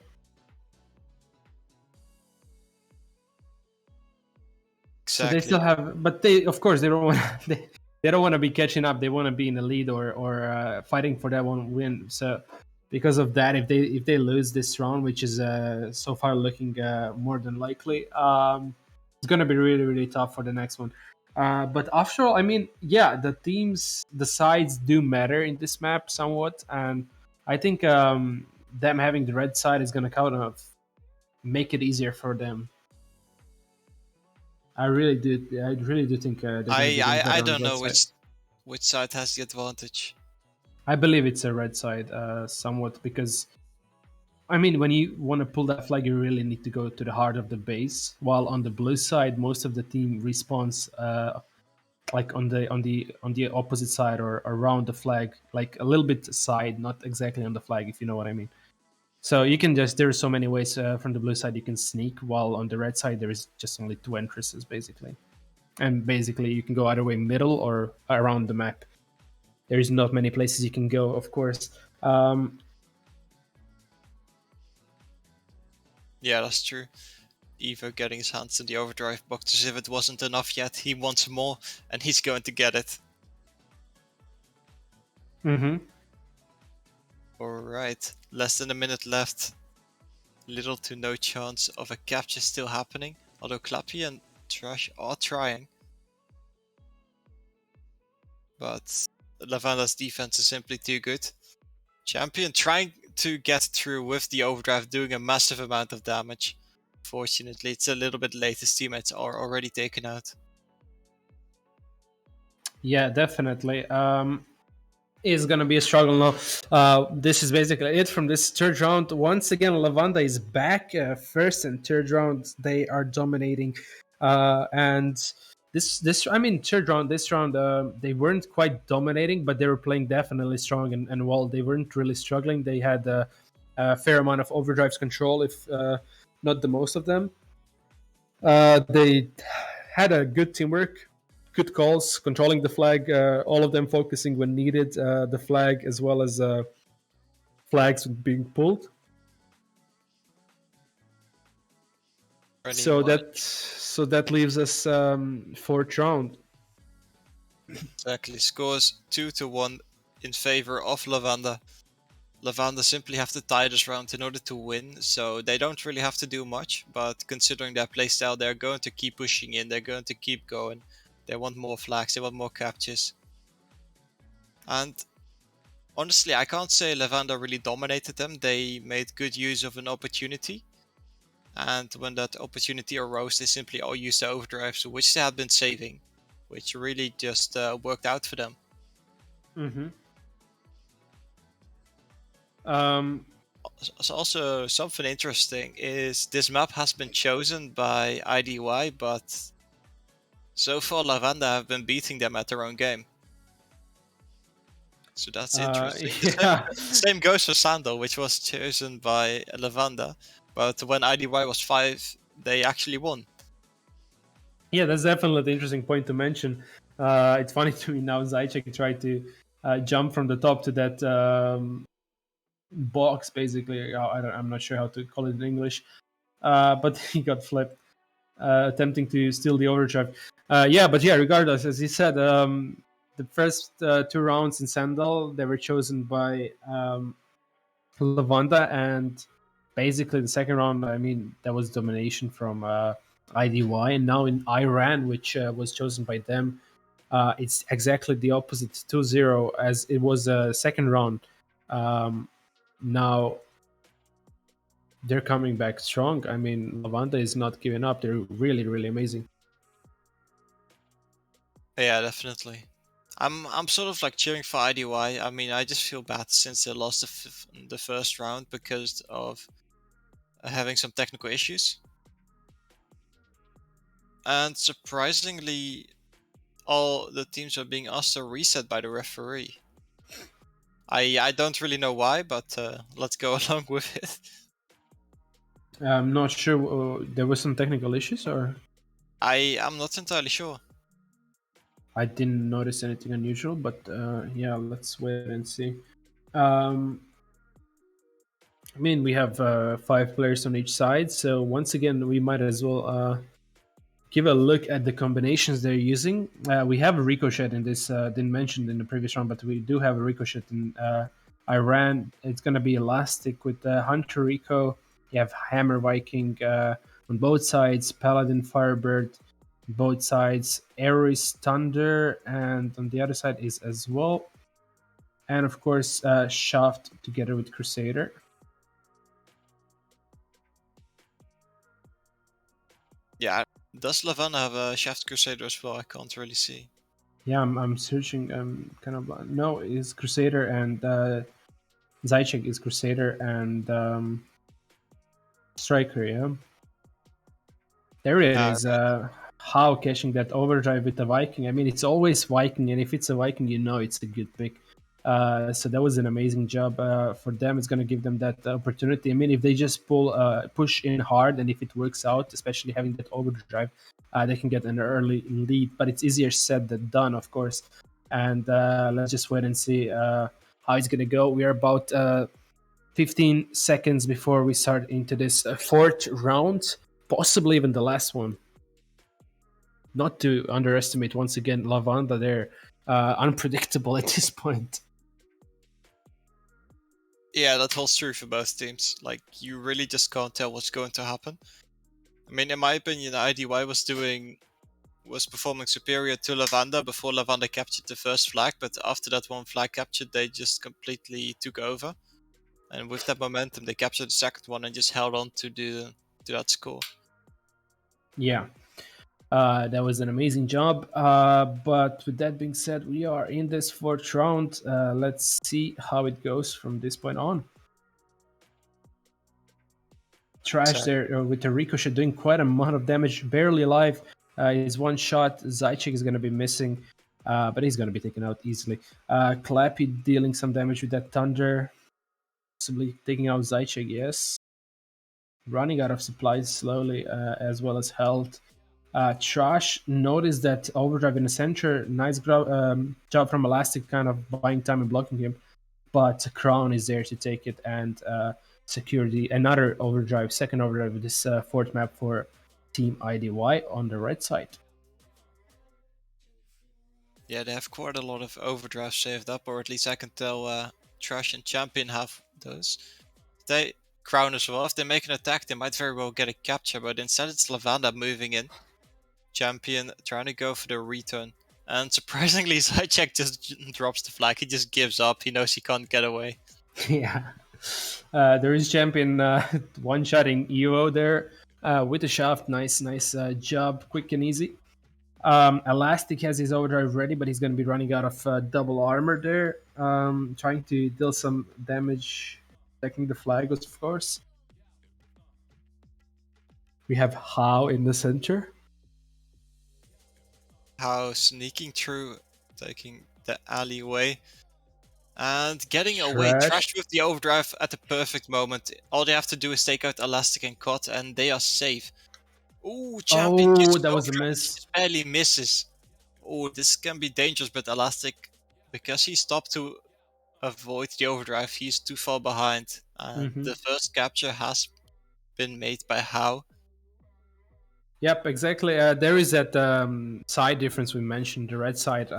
they Exactly. still have, but they of course they don't want they don't want to be catching up. They want to be in the lead or fighting for that one win. So because of that, if they lose this round, which is so far looking more than likely, it's gonna be really tough for the next one. But after all, I mean, yeah, the sides do matter in this map somewhat, and I think them having the red side is gonna kind of make it easier for them. I really do. I really do think they're going to be doing I better on the don't red know side. which side has the advantage. I believe it's a red side, somewhat, because I mean, when you want to pull that flag, you really need to go to the heart of the base. While on the blue side, most of the team respawns like on the opposite side or around the flag, like a little bit side, not exactly on the flag, if you know what I mean. So you can just there are so many ways from the blue side you can sneak, while on the red side there is just only two entrances basically. And basically you can go either way, middle or around the map. There is not many places you can go, of course. Yeah, that's true. Evo getting his hands in the overdrive box as if it wasn't enough yet. He wants more, and he's going to get it. Mm-hmm. Alright, less than a minute left. Little to no chance of a capture still happening, although Clappy and Trash are trying. But Lavanda's defense is simply too good. Champion trying to get through with the overdrive, doing a massive amount of damage. Fortunately, it's a little bit late. His teammates are already taken out. Yeah, definitely. Is going to be a struggle now. This is basically it from this third round. Once again, Lavanda is back. First and third round, they are dominating. And I mean, third round, this round, they weren't quite dominating, but they were playing definitely strong. And while they weren't really struggling, they had a fair amount of overdrives control, if not the most of them. They had a good teamwork, good calls, controlling the flag, all of them focusing when needed, the flag as well as flags being pulled. Pretty So much. that leaves us fourth round. Exactly. Scores 2-1 in favor of Lavanda. Lavanda simply have to tie this round in order to win, so they don't really have to do much, but considering their playstyle, they're going to keep pushing in, they're going to keep going. They want more flags, they want more captures. And honestly, I can't say Lavanda really dominated them. They made good use of an opportunity. And when that opportunity arose, they simply all used the overdrives, which they had been saving, which really just worked out for them. Mm-hmm. Um, Also, something interesting is this map has been chosen by IDY, but so far Lavanda have been beating them at their own game. So that's interesting. yeah, The same goes for Sandal, which was chosen by Lavanda, but when IDY was 5, they actually won. yeah, that's definitely the interesting point to mention. It's funny to me now. Zajcek tried to jump from the top to that box, basically. I'm not sure how to call it in English, but he got flipped. Attempting to steal the overdrive. Yeah, but yeah, regardless, as he said, the first two rounds in Sandal, they were chosen by Lavanda, and basically the second round, I mean, that was domination from IDY, and now in Iran, which was chosen by them, it's exactly the opposite, 2-0, as it was a second round. Um, Now they're coming back strong. I mean, Lavanda is not giving up. They're really, really amazing. Yeah, definitely. I'm sort of like cheering for IDY. I mean, I just feel bad since they lost the first round because of having some technical issues. And surprisingly, all the teams are being asked to reset by the referee. I don't really know why, but let's go along with it. I'm not sure. There was some technical issues, or I am not entirely sure. I didn't notice anything unusual. But yeah, let's wait and see. Um, I mean, we have 5 players on each side, so once again, we might as well give a look at the combinations they're using. We have a ricochet in this. Didn't mention in the previous round, but we do have a ricochet in Iran. It's going to be elastic with Hunter Rico. You have Hammer Viking on both sides, Paladin Firebird on both sides, Ares Thunder, and on the other side is as well. And of course, Shaft together with Crusader. Yeah, does Lavanda have a Shaft Crusader as well? I can't really see. Yeah, I'm searching. Kind of no, it's Crusader and Zajcek is Crusader and Striker. Yeah, there it Ah, is. right. How catching that overdrive with the Viking? I mean, it's always Viking, and if it's a Viking, you know it's a good pick. So that was an amazing job for them. It's going to give them that opportunity. I mean, if they just push in hard, and if it works out, especially having that overdrive, they can get an early lead. But it's easier said than done, of course. And let's just wait and see how it's going to go. We are about 15 seconds before we start into this fourth round, possibly even the last one. Not to underestimate once again Lavanda, they're unpredictable at this point. Yeah, that holds true for both teams. Like, you really just can't tell what's going to happen. I mean, in my opinion, IDY was performing superior to Lavanda before Lavanda captured the first flag, but after that one flag captured, they just completely took over. And with that momentum, they captured the second one and just held on to that score. Yeah, that was an amazing job. But with that being said, we are in this fourth round. Let's see how it goes from this point on. Trash Exactly. there with the Ricochet doing quite a amount of damage, barely alive. His one shot, Zychek is going to be missing, but he's going to be taken out easily. Clappy dealing some damage with that Thunder, possibly taking out Zychek, yes. Running out of supplies slowly, as well as health. Trash noticed that Overdrive in the center, nice job from Elastic, kind of buying time and blocking him. But Crown is there to take it and secure another overdrive, second overdrive with this fourth map for Team IDY on the right side. Yeah, they have quite a lot of overdrive saved up, or at least I can tell Trash and Champion have those. They Crown as well. If they make an attack, they might very well get a capture, but instead it's Lavanda moving in. Champion trying to go for the return. And surprisingly, Zychek just drops the flag. He just gives up. He knows he can't get away. Yeah. There is Champion one-shotting Evo there with the shaft. Nice job, quick and easy. Elastic has his overdrive ready, but he's going to be running out of double armor there. Trying to deal some damage, attacking the flag, of course. We have How in the center. How sneaking through, taking the alleyway. And getting away, Trash. Trash with the overdrive at the perfect moment. All they have to do is take out Elastic and Cot, and they are safe. Ooh, Champion Oh, uses that was a overdrive, he miss. just barely misses. Oh, this can be dangerous, but Elastic, because he stopped to avoid the overdrive, he's too far behind. And Mm-hmm. the first capture has been made by How. Yep, exactly. There is that side difference we mentioned, the red side.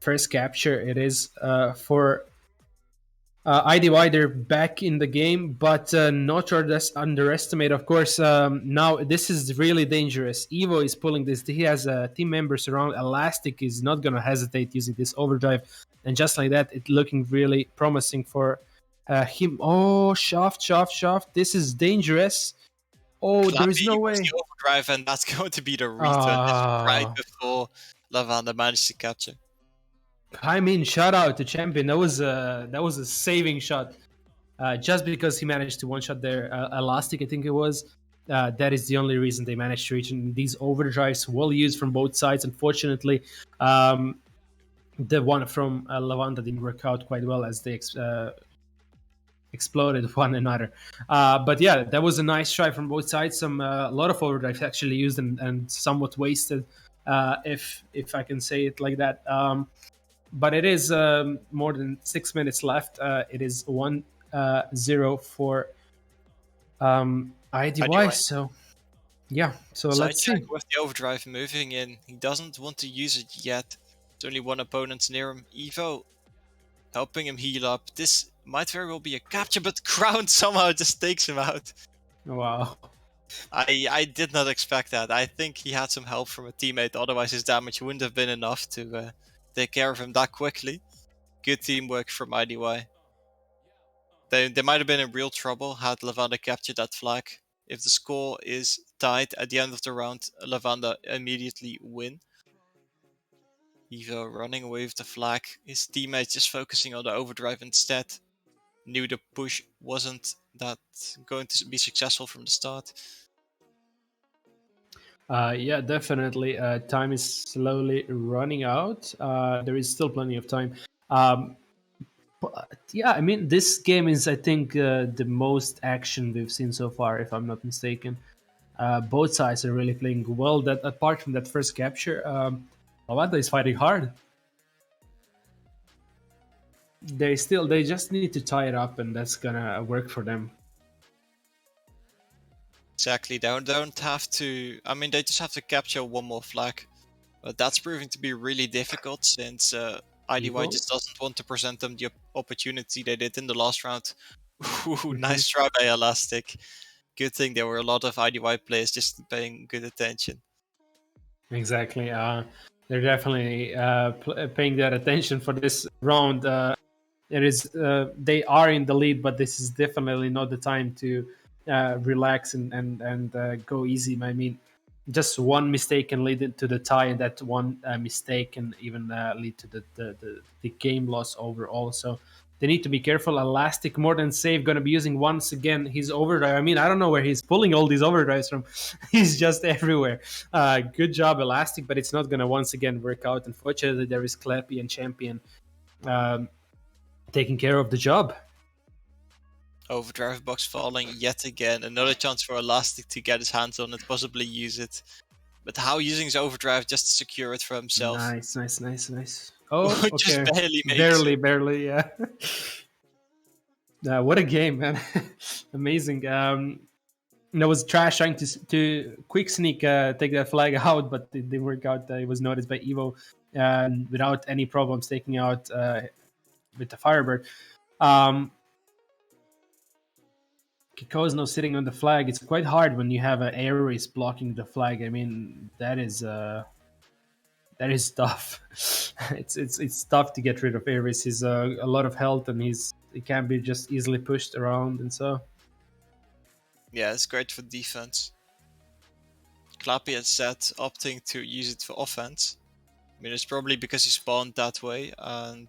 First capture, it is for IDY. They're back in the game, but not to underestimate. Of course, now this is really dangerous. Evo is pulling this. He has team members around. Elastic is not going to hesitate using this overdrive, and just like that, it's looking really promising for him. Oh, shaft! This is dangerous. Oh, there is Clappy no with way. the overdrive, and that's going to be the return. This is right Ah. before Lavanda managed to capture. I mean, shout out to Champion. That was a saving shot. Just because he managed to one shot their elastic, I think it was. That is the only reason they managed to reach. And these overdrives, well used from both sides. Unfortunately, the one from Lavanda didn't work out quite well as they exploded one another. But yeah, that was a nice try from both sides. A lot of overdrives actually used and somewhat wasted, if I can say it like that. But it is more than 6 minutes left. It is 1-0 for IDY. IDY. So yeah, so let's Sidecheck see. with the overdrive moving in. He doesn't want to use it yet. There's only one opponent near him. Evo helping him heal up. This might very well be a capture, but Crown somehow just takes him out. Wow. I did not expect that. I think he had some help from a teammate, otherwise his damage wouldn't have been enough to take care of him that quickly. Good teamwork from IDY. They might have been in real trouble had Lavanda captured that flag. If the score is tied at the end of the round, Lavanda immediately win. Evo running away with the flag. His teammates just focusing on the overdrive instead. Knew the push wasn't that going to be successful from the start. Yeah, definitely. Time is slowly running out. There is still plenty of time. But yeah, I mean, this game is, I think, the most action we've seen so far, if I'm not mistaken. Both sides are really playing well. That apart from that first capture, Lavanda is fighting hard. They just need to tie it up, and that's gonna work for them. Exactly, they don't have to. I mean, they just have to capture one more flag. But that's proving to be really difficult since IDY Evo. just doesn't want to present them the opportunity they did in the last round. Ooh, Hmm. nice try by Elastic. Good thing there were a lot of IDY players just paying good attention. Exactly. They're definitely paying that attention for this round. it is they are in the lead, but this is definitely not the time to relax and go easy. I mean, just one mistake can lead to the tie, and that one mistake can even lead to the game loss overall. So they need to be careful. Elastic more than safe going to be using once again his overdrive. I mean, I don't know where he's pulling all these overdrives from. He's just everywhere. Good job, Elastic, but it's not going to once again work out. Unfortunately, there is Clappy and Champion um, taking care of the job. Overdrive box falling yet again. Another chance for Elastic to get his hands on it, possibly use it. But how using his overdrive just to secure it for himself? Nice, nice, nice, nice. Oh, Just okay. barely makes Barely, it. barely, yeah. What a game, man. Amazing. That was Trash trying to quick sneak, take that flag out, but it didn't work out. It was noticed by Evo without any problems taking out with the Firebird. Kiko is now sitting on the flag. It's quite hard when you have an Ares blocking the flag. I mean, that is tough. It's tough to get rid of Ares. He's a lot of health, and he can be just easily pushed around, and so. Yeah, it's great for defense. Clappy instead opting to use it for offense. I mean, it's probably because he spawned that way, and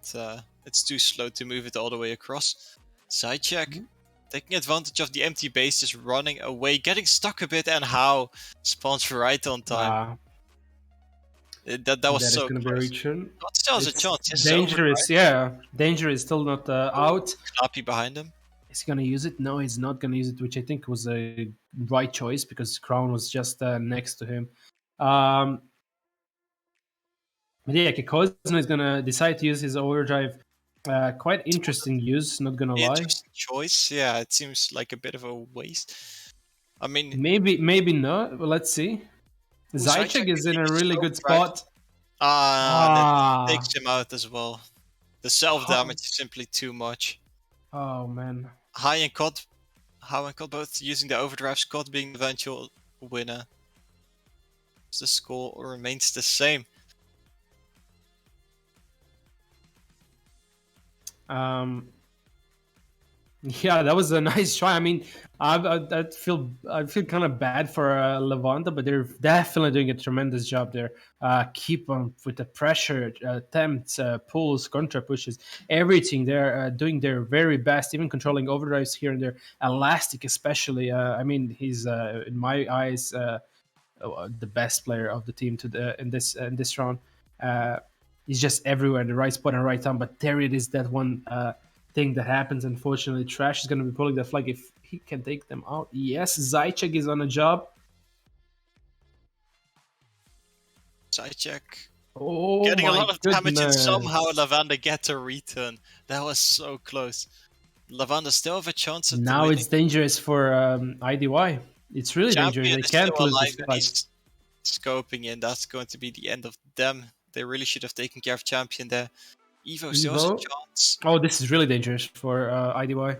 it's too slow to move it all the way across. Side check. Taking advantage of the empty base, just running away, getting stuck a bit, and how spawns right on time. That was That is so going to be a close. return. But still has a It's chance. Yes, dangerous, yeah. Danger is still not out. Clappy behind him. Is he going to use it? No, he's not going to use it, which I think was a right choice because Crown was just next to him. But yeah, Kikozen is going to decide to use his overdrive. Quite interesting use, not going to lie. Interesting choice. Yeah, it seems like a bit of a waste. I mean, maybe not. But let's see. Zychek is in a really good spot. That takes him out as well. The self-damage is simply too much. Oh, man. High and Cod both using the overdrive, Scott being the eventual winner. The score remains the same. Yeah, that was a nice try. I mean, I feel kind of bad for Lavanda, but they're definitely doing a tremendous job there. Keep on with the pressure, attempts, pulls, contra pushes, everything. They're doing their very best, even controlling overdrives here and there. Elastic, especially. I mean, he's in my eyes the best player of the team in this round. He's just everywhere in the right spot and right time. But there it is, that one thing that happens. Unfortunately, Trash is going to be pulling the flag if he can take them out. Yes, Zychek is on a job. Zychek Getting a lot of damage and somehow Lavanda gets a return. That was so close. Lavanda still have a chance at now it's dangerous for IDY. It's really dangerous. They can't lose this fight. He's scoping in. That's going to be the end of them. They really should have taken care of Champion there. Evo still has a chance. Oh, this is really dangerous for IDY.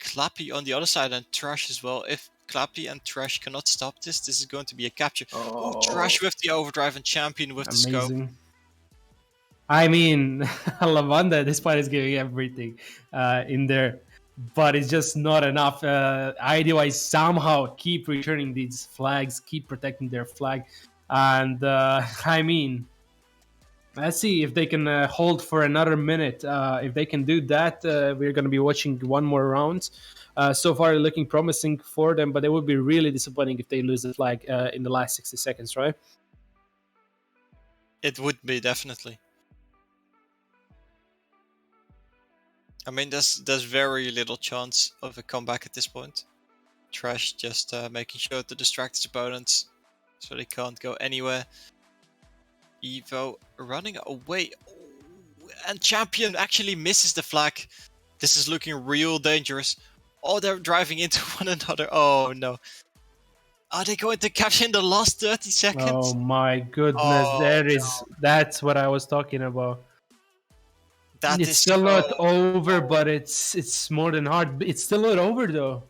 Clappy on the other side and Trash as well. If Clappy and Trash cannot stop this is going to be a capture. Oh, Trash with the overdrive and Champion with the scope. I mean, Lavanda at this point is giving everything in there, but it's just not enough. IDY somehow keep returning these flags, keep protecting their flag, and I mean, let's see if they can hold for another minute. If they can do that, we're going to be watching one more round. So far, looking promising for them, but it would be really disappointing if they lose the flag in the last 60 seconds, right? It would be, definitely. I mean, there's very little chance of a comeback at this point. Trash just making sure to distract his opponents so they can't go anywhere. Evo running away. Oh, and Champion actually misses the flag. This is looking real dangerous. Oh, they're driving into one another. Oh, no. Are they going to capture in the last 30 seconds? Oh, my goodness. That's what I was talking about. It's still not over, but it's more than hard. It's still not over, though.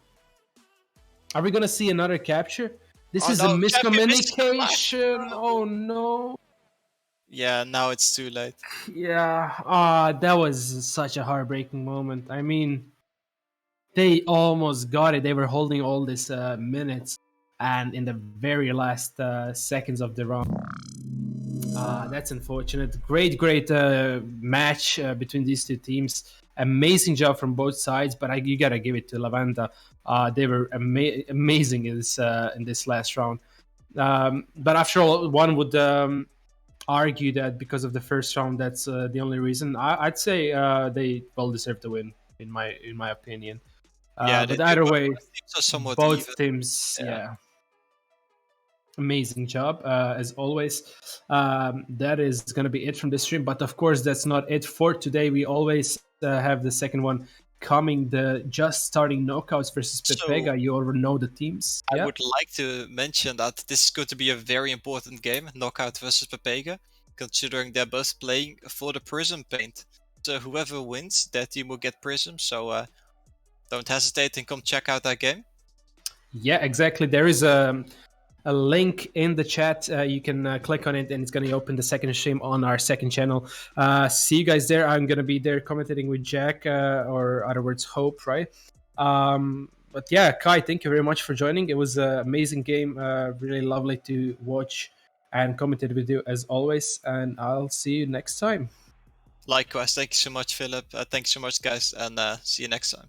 Are we going to see another capture? This is a miscommunication. Oh, no. Yeah, now it's too late. Yeah, that was such a heartbreaking moment. I mean, they almost got it. They were holding all these minutes, and in the very last seconds of the round, that's unfortunate. Great match between these two teams. Amazing job from both sides, but you gotta give it to Lavanda. They were amazing in this last round. But after all, one would argue that because of the first round, that's the only reason. I'd say they well deserve the win in my opinion. Yeah, they But do. either way, Both teams are somewhat even. both teams, Yeah. yeah, amazing job as always. That is going to be it from this stream, but of course that's not it for today. We always have the second one coming, the just starting knockouts versus So Pepega. You already know the teams. I Yeah, would like to mention that this is going to be a very important game, Knockout versus Pepega, considering they're both playing for the Prism paint. So whoever wins, that team will get Prism. So don't hesitate and come check out that game. yeah, exactly. There is a link in the chat. You can click on it, and it's going to open the second stream on our second channel. See you guys there. I'm going to be there commentating with Jack, or other words, Hope, right? But yeah, Kai, thank you very much for joining. It was an amazing game. Really lovely to watch and commentate with you as always. And I'll see you next time. Likewise, thank you so much, Philip. Thanks so much, guys, and see you next time.